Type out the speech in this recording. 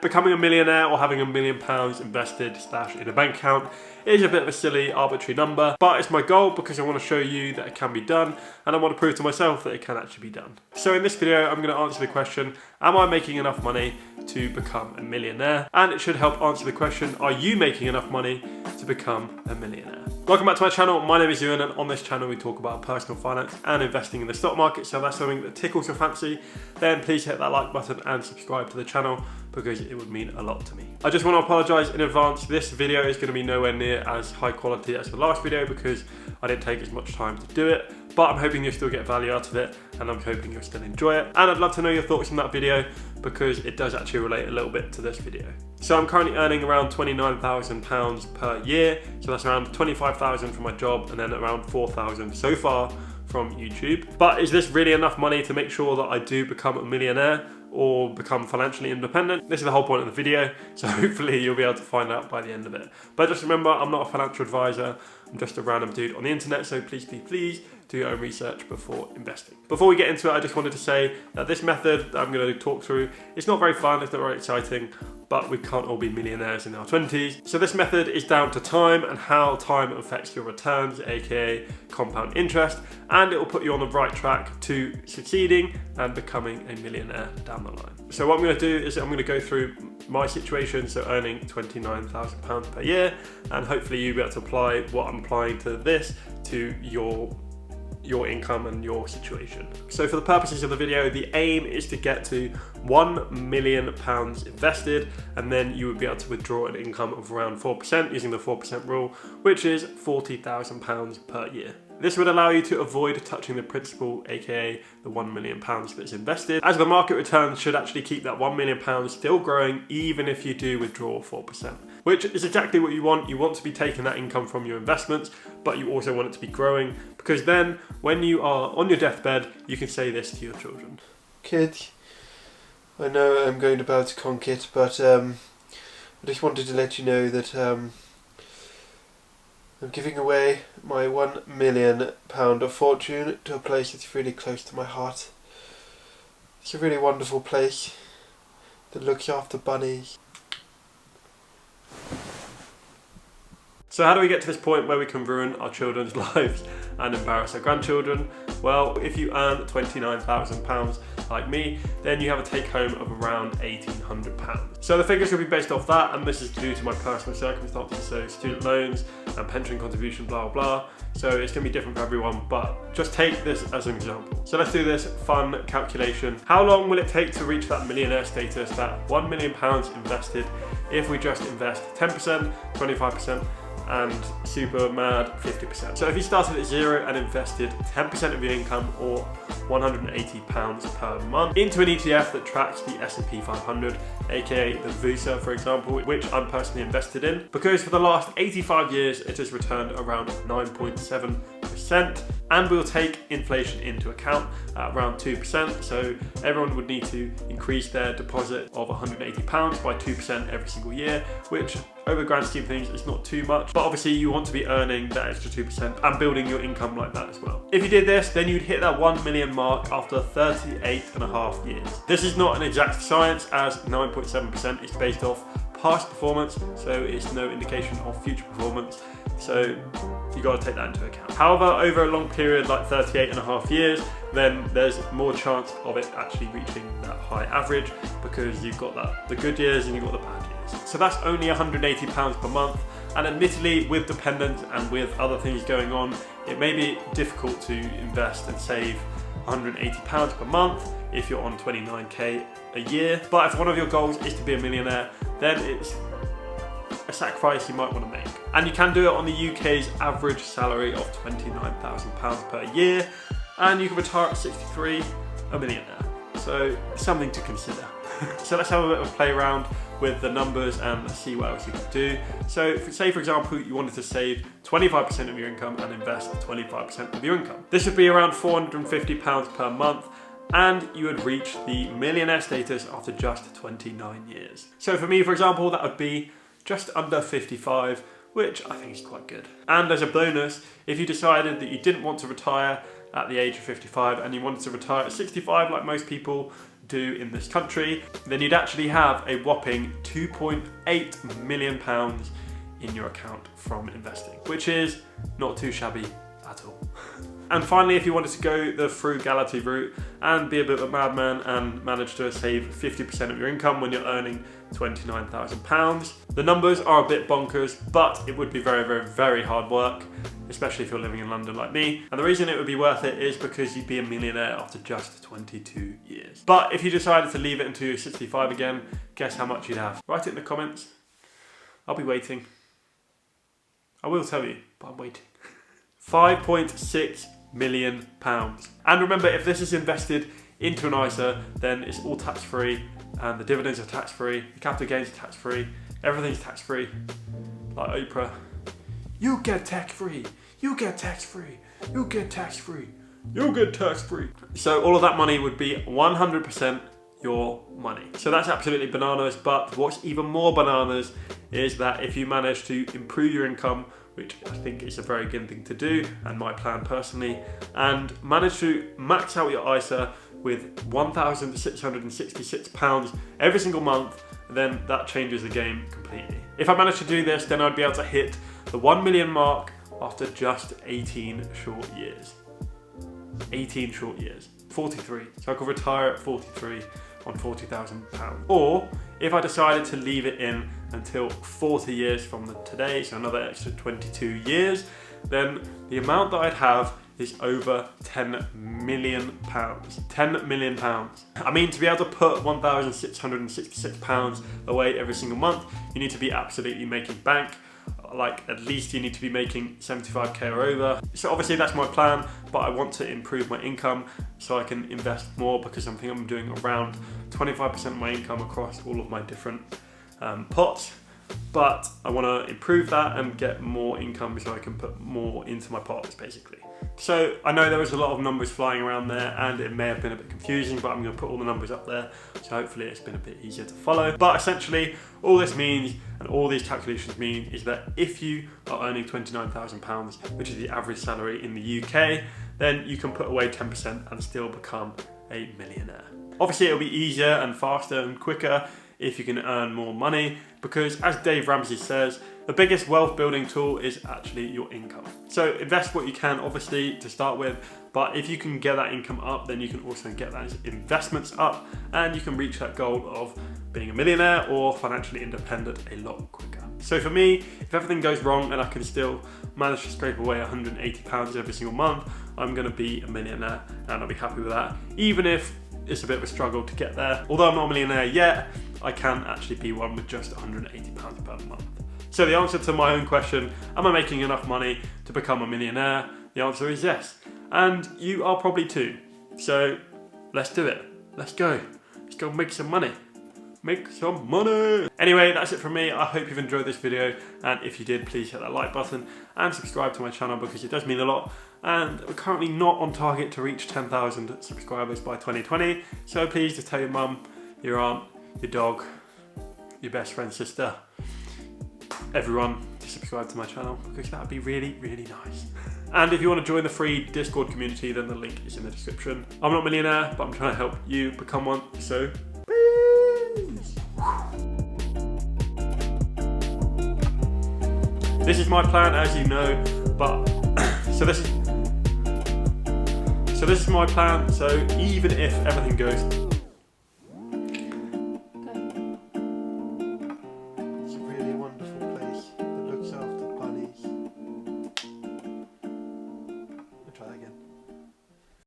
Becoming a millionaire or having £1 million invested / in a bank account is a bit of a silly, arbitrary number, but it's my goal because I want to show you that it can be done, and I want to prove to myself that it can actually be done. So in this video, I'm going to answer the question, am I making enough money to become a millionaire? And it should help answer the question, are you making enough money to become a millionaire? Welcome back to my channel. My name is Euan, and on this channel we talk about personal finance and investing in the stock market. So if that's something that tickles your fancy, then please hit that like button and subscribe to the channel, because it would mean a lot to me. I just want to apologise in advance. This video is going to be nowhere near as high quality as the last video because I didn't take as much time to do it, but I'm hoping you'll still get value out of it, and I'm hoping you'll still enjoy it. And I'd love to know your thoughts on that video because it does actually relate a little bit to this video. So I'm currently earning around £29,000 per year. So that's around £25,000 from my job and then around £4,000 so far from YouTube. But is this really enough money to make sure that I do become a millionaire or become financially independent? This is the whole point of the video, so hopefully you'll be able to find out by the end of it. But just remember, I'm not a financial advisor, I'm just a random dude on the internet, so please do your own research before investing. Before we get into it, I just wanted to say that this method that I'm going to talk through, it's not very fun, it's not very exciting, but we can't all be millionaires in our 20s. So this method is down to time and how time affects your returns, aka compound interest, and it will put you on the right track to succeeding and becoming a millionaire down the line. So what I'm going to do is I'm going to go through my situation, so earning £29,000 per year, and hopefully you'll be able to apply what I'm applying to this to your income and your situation. So for the purposes of the video, the aim is to get to £1 million invested, and then you would be able to withdraw an income of around 4% using the 4% rule, which is £40,000 per year. This would allow you to avoid touching the principal, aka the £1 million that's invested, as the market returns should actually keep that £1 million still growing even if you do withdraw 4%. Which is exactly what you want. You want to be taking that income from your investments, but you also want it to be growing, because then when you are on your deathbed, you can say this to your children. Kids, I know I'm going to bow to Conket, but I just wanted to let you know that I'm giving away my £1 million of fortune to a place that's really close to my heart. It's a really wonderful place that looks after bunnies. So how do we get to this point where we can ruin our children's lives and embarrass our grandchildren? Well, if you earn £29,000 like me, then you have a take home of around £1,800. So the figures will be based off that, and this is due to my personal circumstances, so student loans and pension contribution, blah, blah. So it's gonna be different for everyone, but just take this as an example. So let's do this fun calculation. How long will it take to reach that millionaire status, that £1 million invested, if we just invest 10%, 25%, and super mad 50%. So if you started at zero and invested 10% of your income, or £180 per month, into an ETF that tracks the S&P 500, aka the VUSA for example, which I'm personally invested in, because for the last 85 years it has returned around 9.7%, and we'll take inflation into account at around 2%, so everyone would need to increase their deposit of £180 by 2% every single year, which over grand scheme of things is not too much, but obviously you want to be earning that extra 2% and building your income like that as well. If you did this, then you'd hit that 1 million mark after 38.5 years. This is not an exact science, as 9.7% is based off past performance, so it's no indication of future performance, so you got to take that into account. However, over a long period like 38.5 years, then there's more chance of it actually reaching that high average, because you've got the good years and you've got the bad years. So that's only £180 per month, and admittedly with dependents and with other things going on, it may be difficult to invest and save £180 per month if you're on 29k a year. But if one of your goals is to be a millionaire, then it's a sacrifice you might want to make. And you can do it on the UK's average salary of £29,000 per year, and you can retire at 63, a millionaire. So something to consider. So let's have a bit of a play around with the numbers and see what else you can do. So say for example you wanted to save 25% of your income and invest 25% of your income. This would be around £450 per month, and you would reach the millionaire status after just 29 years. So for me, for example, that would be just under 55, which I think is quite good. And as a bonus, if you decided that you didn't want to retire at the age of 55 and you wanted to retire at 65 like most people do in this country, then you'd actually have a whopping £2.8 million in your account from investing, which is not too shabby at all. And finally, if you wanted to go the frugality route and be a bit of a madman and manage to save 50% of your income when you're earning £29,000, the numbers are a bit bonkers, but it would be very, very, very hard work, especially if you're living in London like me. And the reason it would be worth it is because you'd be a millionaire after just 22 years. But if you decided to leave it until you're 65 again, guess how much you'd have? Write it in the comments. I'll be waiting. I will tell you, but I'm waiting. £5.6 million. And remember, if this is invested into an ISA, then it's all tax-free, and the dividends are tax-free, the capital gains are tax-free, everything's tax-free. Like Oprah, you get tax-free, you get tax-free, you get tax-free, you get tax-free. So all of that money would be 100% your money. So that's absolutely bananas, but what's even more bananas is that if you manage to improve your income, which I think is a very good thing to do, and my plan personally, and manage to max out your ISA with £1,666 every single month, then that changes the game completely. If I manage to do this, then I'd be able to hit the 1 million mark after just 18 short years. 18 short years. 43. So I could retire at 43 on £40,000. Or if I decided to leave it in until 40 years from today, so another extra 22 years, then the amount that I'd have is over £10 million. £10 million. I mean, to be able to put £1,666 away every single month, you need to be absolutely making bank. Like, at least you need to be making 75k or over. So obviously that's my plan, but I want to improve my income so I can invest more, because I think I'm doing around 25% of my income across all of my different pots. But I want to improve that and get more income so I can put more into my pots, basically. So I know there was a lot of numbers flying around there, and it may have been a bit confusing, but I'm going to put all the numbers up there, so hopefully it's been a bit easier to follow. But essentially, all this means, and all these calculations mean, is that if you are earning £29,000, which is the average salary in the UK, then you can put away 10% and still become a millionaire. Obviously, it'll be easier and faster and quicker if you can earn more money, because as Dave Ramsey says, the biggest wealth building tool is actually your income. So invest what you can, obviously, to start with, but if you can get that income up, then you can also get those investments up, and you can reach that goal of being a millionaire or financially independent a lot quicker. So for me, if everything goes wrong and I can still manage to scrape away £180 every single month, I'm gonna be a millionaire, and I'll be happy with that, even if it's a bit of a struggle to get there. Although I'm not a millionaire yet, I can actually be one with just £180 per month. So the answer to my own question, am I making enough money to become a millionaire? The answer is yes. And you are probably too. So let's do it. Let's go. Let's go make some money. Make some money. Anyway, that's it from me. I hope you've enjoyed this video, and if you did, please hit that like button and subscribe to my channel, because it does mean a lot. And we're currently not on target to reach 10,000 subscribers by 2020, so please just tell your mum, your aunt, your dog, your best friend's sister, everyone to subscribe to my channel, because that would be really, really nice. And if you want to join the free Discord community, then the link is in the description. I'm not a millionaire, but I'm trying to help you become one, so peace. This is my plan, as you know, but so this is my plan, so even if everything goes